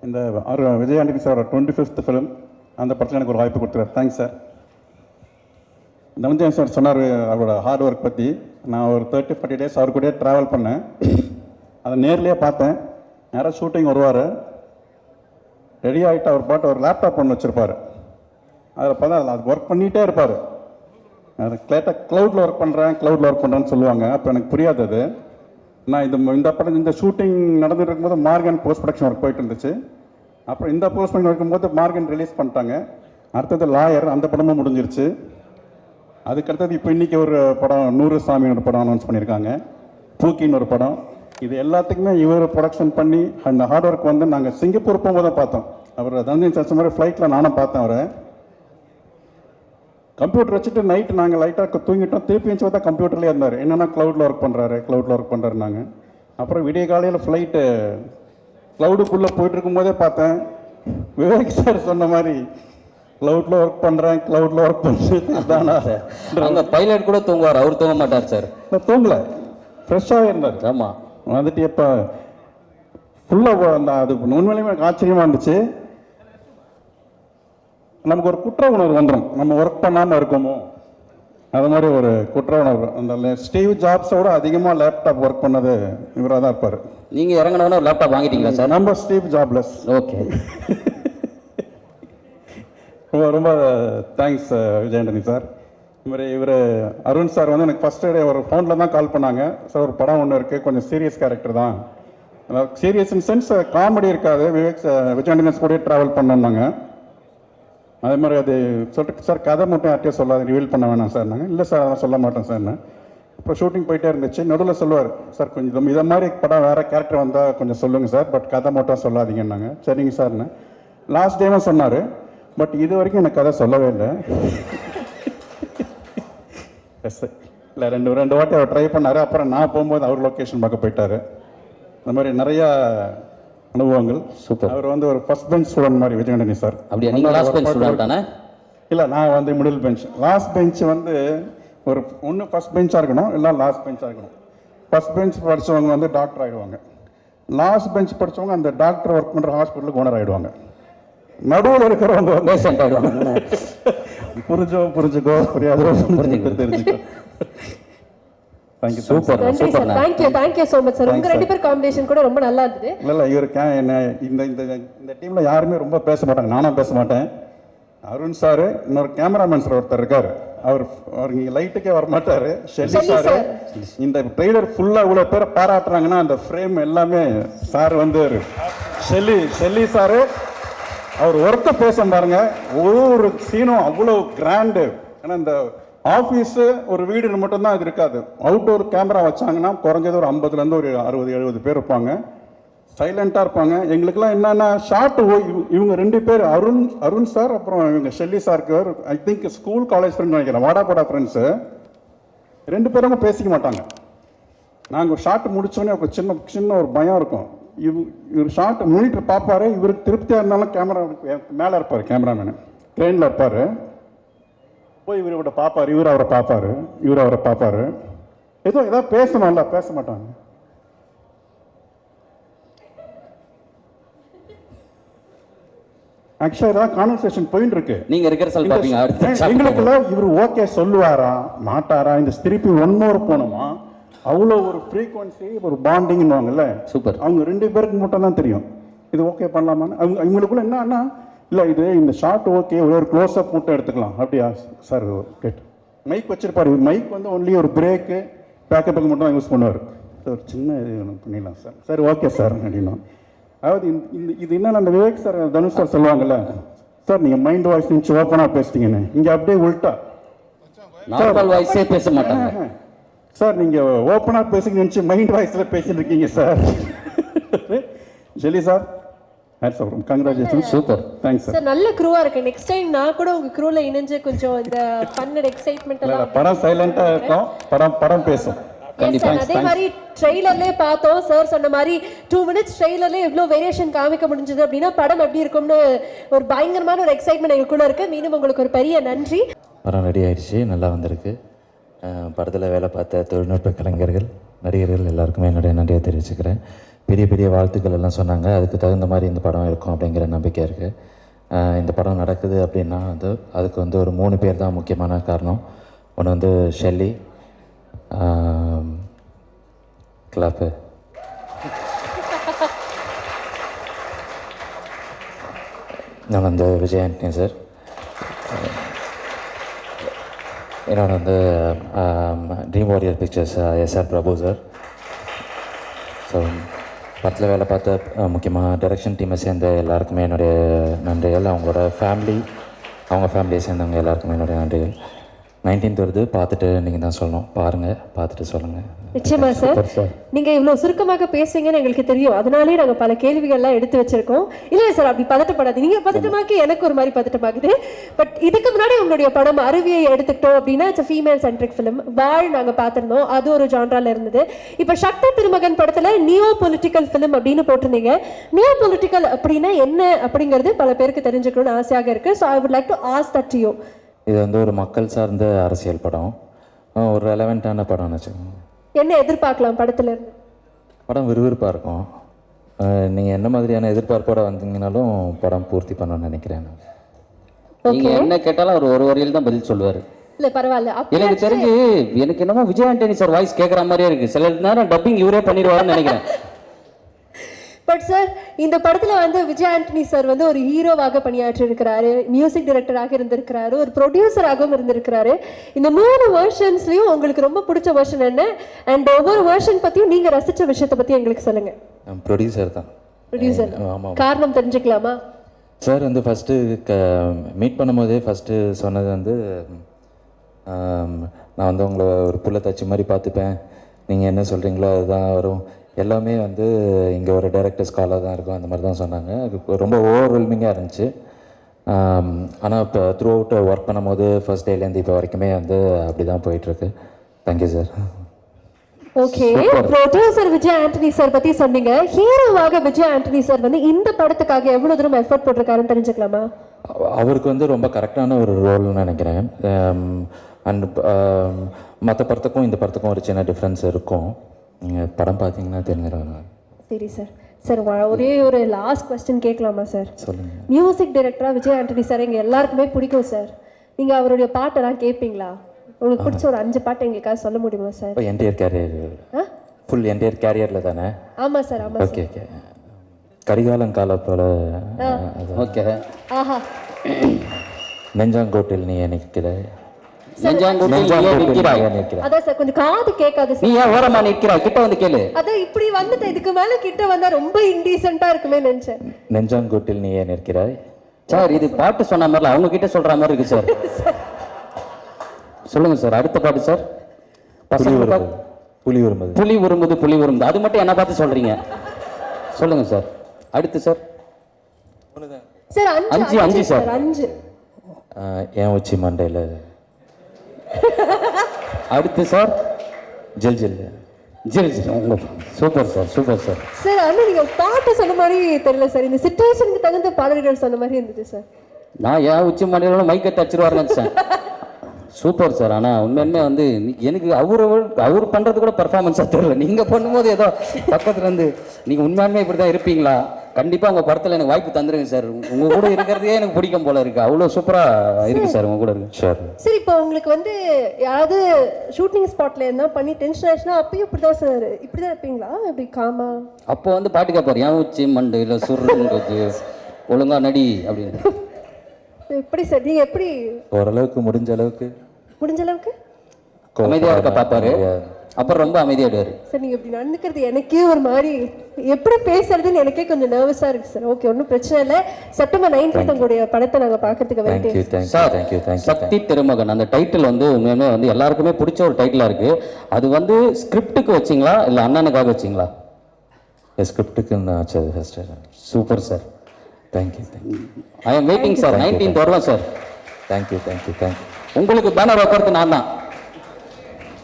இந்த Vijay Antony sir 25th film அந்த படத்தில் எனக்கு ஒரு வாய்ப்பு கொடுத்துருவார். Thanks sir. தனஞ்சயன் சார் சொன்னார் அவரோட ஹார்ட் ஒர்க் பற்றி. நான் ஒரு 30-40 டேஸ் அவர் கூடயே ட்ராவல் பண்ணேன். அதை நேர்லேயே பார்த்தேன். நேராக ஷூட்டிங் வருவார், ரெடி ஆகிட்டு அவர் பாட்டு ஒரு லேப்டாப் ஒன்று வச்சுருப்பார். அதில் பார்த்தா அது ஒர்க் பண்ணிகிட்டே இருப்பார். அது கேட்டால் க்ளவுடில் ஒர்க் பண்ணுறேன்னு சொல்லுவாங்க. அப்போ எனக்கு புரியாது அது. நான் இந்த படம் இந்த ஷூட்டிங் நடந்துட்டு இருக்கும்போது மார்கன் போஸ்ட் ப்ரொடக்ஷன் ஒர்க் போயிட்டு இருந்துச்சு. அப்புறம் இந்த போஸ்ட் ப்ரொடக்ஷன் இருக்கும்போது மார்கன் ரிலீஸ் பண்ணிட்டாங்க. அடுத்தது லாயர், அந்த படமும் முடிஞ்சிருச்சு. அதுக்கடுத்தது இப்போ இன்றைக்கி ஒரு படம் 100 சாமின்னு ஒரு படம் அனௌன்ஸ் பண்ணியிருக்காங்க, பூக்கின்னு ஒரு படம். இது எல்லாத்துக்குமே இவர் ப்ரொடக்ஷன் பண்ணி அந்த ஹார்ட் ஒர்க் வந்து நாங்கள் சிங்கப்பூர் போகும்போது தான் பார்த்தோம். அவர் தனஞ்சயன் சார் மாதிரி ஃப்ளைட்டில் நானும் பார்த்தேன். அவரை கம்ப்யூட்டர் வச்சுட்டு நைட்டு நாங்கள் லைட்டாக தூங்கிட்டோம். திருப்பி வச்சு பார்த்தா கம்ப்யூட்டர்லேயே இருந்தார். என்னென்னா க்ளவுடில் ஒர்க் பண்ணுறாருனாங்க. அப்புறம் விடிய காலையில் ஃப்ளைட்டு க்ளவுடுக்குள்ளே போயிட்டு இருக்கும்போதே பார்த்தேன். விவேக் சார் சொன்ன மாதிரி க்ளவுடில் ஒர்க் பண்ணுறேன் சார். அங்கே பைலட் கூட தூங்குவார், அவர் தூங்க மாட்டார் சார். தூங்கலை, ஃப்ரெஷ்ஷாகவே இருந்தார். ஆமாம், வந்துட்டு இப்போ ஃபுல்லாக அந்த அது உண்மையிலேயே எனக்கு ஆச்சரியமாக இருந்துச்சு. நமக்கு ஒரு குற்ற உணர்வு வந்துடும், நம்ம ஒர்க் பண்ணாமல் இருக்கோமோ, அது மாதிரி ஒரு குற்ற உணர்வு. அந்த ஸ்டீவ் ஜாப்ஸோட அதிகமாக லேப்டாப் ஒர்க் பண்ணது இவராக தான் இருப்பார். நீங்கள் இறங்கினோன்னா ஒரு லேப்டாப் வாங்கிட்டீங்களா சார்? நம்ம ஸ்டீவ் ஜாப்லெஸ். ஓகே, ரொம்ப தேங்க்ஸ் விஜய் ஆண்டனி சார். இவர் அருண் சார் வந்து எனக்கு ஃபஸ்ட் டே ஒரு ஃபோனில் தான் கால் பண்ணாங்க. சார் ஒரு படம் ஒன்று இருக்குது, கொஞ்சம் சீரியஸ் கேரக்டர் தான், அதாவது சீரியஸ் இன் சென்ஸ் காமெடி இருக்காது, விஜய் ஆண்டனி கூட ட்ராவல் பண்ணோன்னாங்க. அதே மாதிரி அது சொல்லிட்டு சார் கதை மட்டும் யார்ட்டையும் சொல்லாது, ரிவீல் பண்ண வேணாம் சார். நாங்கள் இல்லை சார் அதெல்லாம் சொல்ல மாட்டேன் சார். அப்புறம் ஷூட்டிங் போயிட்டே இருந்துச்சு. நடுவில் சொல்லுவார், சார் கொஞ்சம் இதை மாதிரி படம் வேறு கேரக்டர் வந்தால் கொஞ்சம் சொல்லுங்கள் சார், பட் கதை மட்டும் சொல்லாதீங்கன்னாங்க. சரிங்க சார்னு லாஸ்ட் டேவும் சொன்னார். பட் இது வரைக்கும் எனக்கு கதை சொல்லவே இல்லை. எஸ் இல்லை, ரெண்டு வாட்டி அவர் ட்ரை பண்ணார். அப்புறம் நான் போகும்போது அவர் லொக்கேஷன் பார்க்க போயிட்டார். அந்த மாதிரி நிறையா அனுபவங்கள். சூப்பர். அவர் வந்து ஒரு ஃபர்ஸ்ட் பெஞ்ச் ஸ்டூடெண்ட் மாதிரி விஜய் ஆண்டனி சார். அப்படியே நீங்கள் லாஸ்ட் பெஞ்ச் ஸ்டூடெண்ட் தானே? இல்லை, நான் வந்து மிடில் பெஞ்ச். லாஸ்ட் பெஞ்ச் வந்து ஒரு ஒன்று ஃபர்ஸ்ட் பெஞ்சாக இருக்கணும், இல்லை லாஸ்ட் பெஞ்சாக இருக்கணும். ஃபர்ஸ்ட் பெஞ்ச் படித்தவங்க வந்து டாக்டர் ஆகிடுவாங்க. லாஸ்ட் பெஞ்ச் படித்தவங்க அந்த டாக்டர் ஒர்க் பண்ணுற ஹாஸ்பிட்டலுக்கு ஓனர் ஆகிடுவாங்க. நடுவில் இருக்கிறவங்க வந்து பேஷண்ட் ஆகிடுவாங்க. புரிஞ்சுக்கோ புரியாதோ தெரிஞ்சுக்கோ. Thank you. Super super. Thank you so much sir. உங்கள் 2 பேர் காம்பினேஷன் கூட ரொம்ப நல்லா இருந்தது. இல்லை இவர் என்ன இந்த டீமில் யாருமே ரொம்ப பேச மாட்டாங்க, நானும் பேச மாட்டேன். அருண் சார், இன்னொரு கேமராமேன் சார் ஒருத்தர் இருக்கார், அவர் இங்கே லைட்டுக்கே வரமாட்டார், ஷெல்லி சார். இந்த ட்ரெய்லர் ஃபுல்லாக இவ்வளோ பேரை பாராட்டுறாங்கன்னா அந்த ஃப்ரேம் எல்லாமே சார் வந்து ஷெல்லி சார். அவர் ஒர்க்கை பேச பாருங்க, ஒவ்வொரு சீனும் அவ்வளோ கிராண்டு. ஏன்னா இந்த ஆஃபீஸு ஒரு வீடு மட்டும்தான் அது இருக்காது. அவுட்டோர் கேமரா வச்சாங்கன்னா குறைஞ்சது ஒரு 50லேருந்து ஒரு 60-70 பேர் இருப்பாங்க, சைலண்ட்டாக இருப்பாங்க. எங்களுக்கெல்லாம் என்னென்னா ஷார்ட் இவங்க 2 பேர் அருண் சார், அப்புறம் இவங்க ஷெல்லி சாருக்கு I think school college friend நினைக்கிறேன், வாடாப்படா ஃப்ரெண்ட்ஸு. 2 பேரும் பேசிக்க மாட்டாங்க. நாங்கள் ஷார்ட் முடித்தோடனே ஒரு சின்ன ஒரு பயம் இருக்கும். இவர் ஷார்ட் மானிட்டர் பார்ப்பாரு, இவருக்கு திருப்தியாக இருந்தாலும் கேமரா மேலே இருப்பார், கேமராமேனு ட்ரெயினில் இருப்பார். போய் இவரோட பார்ப்பார், இவர் அவரை பார்ப்பார். ஏதாவது பேசணும்ல, பேச மாட்டாங்க. ஆக்சுவலாக இதெல்லாம் கான்வர்சேஷன் போயிட்டு இருக்கு. நீங்க ரிகர்சல் பாப்பீங்க, எங்களுக்குள்ள இவர் ஓகே சொல்லுவாரா மாட்டாரா, இந்த திருப்பி ஒன்னோர் போனோமா, அவ்வளோ ஒரு ஃப்ரீக்வன்சி, ஒரு பாண்டிங்னுவாங்கல்ல. சூப்பர். அவங்க 2 பேருக்கு மட்டும் தான் தெரியும் இது ஓகே பண்ணலாமான்னு. அவங்களுக்குள்ள என்னன்னா, இல்லை இது இந்த ஷார்ட் ஓகே, ஒரு க்ளோஸ்அப் மட்டும் எடுத்துக்கலாம். அப்படியா சார் கேட்டு மைக் வச்சிருப்பாரு. மைக் வந்து ஒன்லி ஒரு பிரேக்கு பேக்கப்புக்கு மட்டும் தான் யூஸ் பண்ணுவார். ஒரு சின்ன இது பண்ணிடலாம் சார். சரி ஓகே சார் அப்படின்னா. அதாவது இது என்னென்ன அந்த விவேக் சார் தனுஷ் சார் சொல்லுவாங்கல்ல, சார் நீங்கள் மைண்ட் வாய்ஸ் நினச்சி ஓப்பனாக பேசிட்டீங்கன்னு. இங்கே அப்படியே உள்ட்டா நார்மல் வாய்ஸே பேச மாட்டாங்க சார். நீங்கள் ஓப்பனாக பேசி நினச்சி மைண்ட் வாய்ஸில் பேசிட்டு இருக்கீங்க sir. Jelly sir, congratulation. Super, thanks sir. நல்ல க்ரூவா இருக்கு. நெக்ஸ்ட் டைம் நான் கூட உங்க க்ரூல இணைஞ்சு கொஞ்சம் இந்த ஃபன் அண்ட் எக்ஸைட்மென்ட் எல்லாம். படம் சைலண்டா இருக்கும், படம் பேசும். அதே மாதிரி ட்ரெய்லர்லயே பார்த்தோம் சார் சொன்ன மாதிரி 2 minutes ட்ரெய்லர்ல எவ்வளவு வேரியேஷன் காமிக்க முடிஞ்சது அப்படின்னா படம் எப்படி இருக்கும்னு ஒரு பயங்கரமான ஒரு எக்ஸைட்மெண்ட் எங்களுக்குள்ள இருக்கு. மீண்டும் உங்களுக்கு ஒரு பெரிய நன்றி. படம் ரெடி ஆயிடுச்சு, நல்லா வந்திருக்கு. படத்தில் வேலை பார்த்த தொழில்நுட்ப கலைஞர்கள், நடிகர்கள் எல்லாருக்குமே என்னுடைய நன்றியை தெரிவிச்சுக்கிறேன். பெரிய பெரிய வாழ்த்துக்கள் எல்லாம் சொன்னாங்க. அதுக்கு தகுந்த மாதிரி இந்த படம் இருக்கும் அப்படிங்கிற நம்பிக்கை இருக்குது. இந்த படம் நடக்குது அப்படின்னா வந்து அதுக்கு வந்து ஒரு 3 பேர் தான் முக்கியமான காரணம். ஒன்று வந்து ஷெல்லி, கிளாப்பு, நான் வந்து விஜய் ஆண்டனி சார், என்னோட வந்து ட்ரீம் வாரியர் பிக்சர்ஸ் எஸ்ஆர் பிரபு சார். ஸோ படத்தில் வேலை பார்த்த முக்கியமாக டைரக்ஷன் டீமை சேர்ந்த எல்லாருக்குமே என்னுடைய நன்றிகள். அவங்களோட அவங்க ஃபேமிலியை சேர்ந்தவங்க எல்லாருக்குமே என்னுடைய நன்றிகள். 19th வருது, பார்த்துட்டு நீங்கள் தான் சொல்லணும். பாருங்கள், பார்த்துட்டு சொல்லுங்கள். நிச்சயமா சார், நீங்க இவ்வளவு சுருக்கமாக பேசுவீங்கன்னு எங்களுக்கு தெரியும். அதனாலே நாங்க பல கேள்விகள்லாம் எடுத்து வச்சிருக்கோம். இல்ல சார், அப்படி பதட்டப்படாது. நீங்க பதட்டமாக்கி எனக்கு ஒரு மாதிரி பதட்டமாகுது. பட் இதுக்கு முன்னாடி உங்களுடைய படம் அருவியை எடுத்துக்கிட்டோம் அப்படின்னா இட்ஸ் ஃபீமேல் சென்ட்ரிக் ஃபிலிம். வாழ் நாங்க பார்த்திருந்தோம், அது ஒரு ஜான்ரால இருந்தது. இப்ப சக்தி திருமகன் படத்துல நியோ பொலிட்டிக்கல் ஃபிலிம் அப்படின்னு போட்டிருந்தீங்க. நியோ பொலிட்டிக்கல் அப்படின்னா என்ன அப்படிங்கிறது பல பேருக்கு தெரிஞ்சுக்கணும்னு ஆசையாக இருக்கு. So I would like to ask that to you. இது வந்து ஒரு மக்கள் சார்ந்த அரசியல் படம், ஒரு ரெலவெண்ட்டான படம்னு வச்சுக்கோங்க. என்ன எதிர்பார்க்கலாம் படத்துல இருந்து? படம் விறுவிறுப்பாக இருக்கும். நீங்கள் என்ன மாதிரியான எதிர்பார்ப்போட வந்தீங்கனாலும் படம் பூர்த்தி பண்ணணும்னு நினைக்கிறேன். நீங்க என்ன கேட்டாலும் அவர் ஒரு வரியில் தான் பதில் சொல்லுவார். இல்ல பரவாயில்ல. எனக்கு தெரிஞ்சு எனக்கு என்னமோ விஜய் ஆண்டனி சார் வாய்ஸ் கேட்குற மாதிரியே இருக்கு. சில நேரம் டப்பிங் இவரே பண்ணிடுவாருன்னு நினைக்கிறேன். பட் சார், இந்த படத்துல வந்து விஜய் ஆண்டனி சார் வந்து ஒரு ஹீரோவாக பணியாற்றி இருக்கிறாரு, மியூசிக் டைரக்டராக இருந்திருக்கிறாரு, ஒரு ப்ரொடியூசராகவும் இருந்திருக்கிறாரு. இந்த 3 வெர்ஷன்ஸ்லயும் உங்களுக்கு ரொம்ப பிடிச்ச வெர்ஷன் என்ன? அண்ட் ஒவ்வொரு வெர்ஷன் பத்தியும் நீங்க ரசிச்ச விஷயத்தை பத்தி எங்களுக்கு சொல்லுங்க. ப்ரொடியூசர் தான். ப்ரொடியூசர், ஆமாம். காரணம் தெரிஞ்சுக்கலாமா? சார் வந்து ஃபஸ்ட்டு மீட் பண்ணும்போதே ஃபஸ்ட்டு சொன்னது வந்து நான் வந்து உங்களை ஒரு புள்ள தச்சு மாதிரி பார்த்துப்பேன், நீங்கள் என்ன சொல்கிறீங்களோ அதுதான் வரும், எல்லாமே வந்து இங்கே ஒரு டைரக்டர் ஸ்காலாக தான் இருக்கும், அந்த மாதிரி தான் சொன்னாங்க. அது ரொம்ப ஓவர்வெல்மிங்காக இருந்துச்சு. ஆனால் இப்போ த்ரூ அவுட் ஒர்க் பண்ணும்போது ஃபர்ஸ்ட் டேலேருந்து இப்போ வரைக்குமே வந்து அப்படி தான் போயிட்டுருக்கு. Thank you sir. Okay, producer Vijay Antony sir பத்தி சொன்னீங்க. ஹீரோவாக விஜய் ஆண்டனி சார் வந்து இந்த படத்துக்காக எவ்வளவு தூரம் எஃபர்ட் போட்டிருக்காருன்னு தெரிஞ்சுக்கலாமா? அவருக்கு வந்து ரொம்ப கரெக்டான ஒரு ரோல்னு நினைக்கிறேன். அண்ட் மற்ற படத்துக்கும் இந்த படத்துக்கும் ஒரு சின்ன டிஃப்ரென்ஸ் இருக்கும். நீங்கள் படம் பார்த்தீங்கன்னா தெரிஞ்சிருவாங்க. சரி சார். சார், ஒரே ஒரு லாஸ்ட் கொஸ்டின் கேட்கலாமா சார்? சொல்லுங்கள். மியூசிக் டைரக்டராக விஜய் ஆண்டனி சார் எங்கள் எல்லாருக்குமே பிடிக்கும் சார். நீங்கள் அவருடைய பாட்டெல்லாம் கேட்பீங்களா? உங்களுக்கு பிடிச்ச ஒரு 5 பாட்டு எங்களுக்காக சொல்ல முடியுமா சார்? இப்போ என்டையர் கேரியர், ஃபுல் என்டையர் கேரியரில் தானே? ஆமாம் சார், ஆமாம். Okay okay. கரிகாலங்கால போல. ஓகே. ஆஹா. நெஞ்சாங்கோட்டில் நீ நிற்கிற, அதான் சார், கொஞ்சம் காது கேட்காது நீ சார். ஏன் ஓரமா நிற்கிறா? கிட்ட வந்து கேளு. அதான் இப்படி வந்துட்டு இதுக்கு மேல கிட்ட வந்தா ரொம்ப இன்டீசென்ட்டா இருக்குமே நினைச்சேன். நெஞ்சாங்கோட்டில் நீ நிற்கிறாய். சார், இது பாட்டு சொன்ன மாதிரில அவங்க கிட்ட சொல்ற மாதிரி இருக்கு சார். சொல்லுங்க சார், அடுத்த பாட்டு சார். புலி உரும்புது. புலி உரும்புது, புலி உரும்புது. அது மட்டும் என்ன பார்த்து சொல்றீங்க? சொல்லுங்க சார். அடுத்து சார். Sir, 5 sir. 5. ஏன் உச்சி மண்டையில். அடுத்து சார். ஜில் ஜில் ஜில் ஜில். Super sir, super sir. Sir, ஆனால் நீங்க பாட்டு சொன்ன மாதிரி தெரியல சார். இந்த சிச்சுவேஷனுக்கு தகுந்த பாடல்கள் சொன்ன மாதிரி இருந்துச்சு சார். நான் ஏன் உச்சி மண்டையில மைக்கை தச்சிருவாருன்னு நினைச்சேன். Super sir. ஆனால் உண்மையுமே வந்து எனக்கு அவர் பண்ணுறது கூட பர்ஃபார்மன்ஸாக தெரியல. நீங்கள் பண்ணும்போது ஏதோ பக்கத்தில் இருந்து நீங்கள் உண்மையுமே இப்படி தான் இருப்பீங்களா? கண்டிப்பாக உங்கள் படத்தில் எனக்கு வாய்ப்பு தந்துருங்க சார். உங்கள் கூட இருக்கிறதே எனக்கு பிடிக்கும் போல இருக்குது. அவ்வளோ சூப்பராக இருக்குது சார் உங்கள் கூட இருக்கு. ஷூர். சரி, இப்போ உங்களுக்கு வந்து யாராவது ஷூட்டிங் ஸ்பாட்டில் இருந்தால் பண்ணி டென்ஷன் ஆச்சுன்னா அப்பயும் இப்படி தான் சார், இப்படி தான் இருப்பீங்களா? இப்படி காமா? அப்போ வந்து பாட்டு கேட்பார், ஏன் உச்சி மண்டு இல்லை சுருங்கிறது ஒழுங்கா நடி அப்படின்னு. எப்படி சார், நீங்கள் எப்படி? ஓரளவுக்கு முடிஞ்ச அளவுக்கு அமைதியாக இருக்க பார்ப்பாரு, அப்புறம் ரொம்ப அமைதியாடுவார். சார், நீங்கள் இப்படி நடந்துக்கிறது எனக்கே ஒரு மாதிரி, எப்படி பேசுறதுன்னு எனக்கே கொஞ்சம் நர்வஸாக இருக்குது சார். ஓகே, ஒன்றும் பிரச்சனை இல்லை. செப்டம்பர் 9 உங்களுடைய படத்தை நாங்கள் பார்க்கறதுக்கு வெயிட். சார், சக்தி திருமகன் அந்த டைட்டில் வந்து உண்மையுமே வந்து எல்லாருக்குமே பிடிச்ச ஒரு டைட்டிலாக இருக்குது. அது வந்து ஸ்கிரிப்டுக்கு வச்சிங்களா இல்லை அண்ணனுக்காக வச்சிங்களா? ஸ்கிரிப்டுக்கு நான் வச்சது first. Super sir. Thank you. I am waiting sir. 19th வருவேன் சார். தேங்க்யூ. உங்களுக்கு பேனர் வைக்கிறது நான் தான்.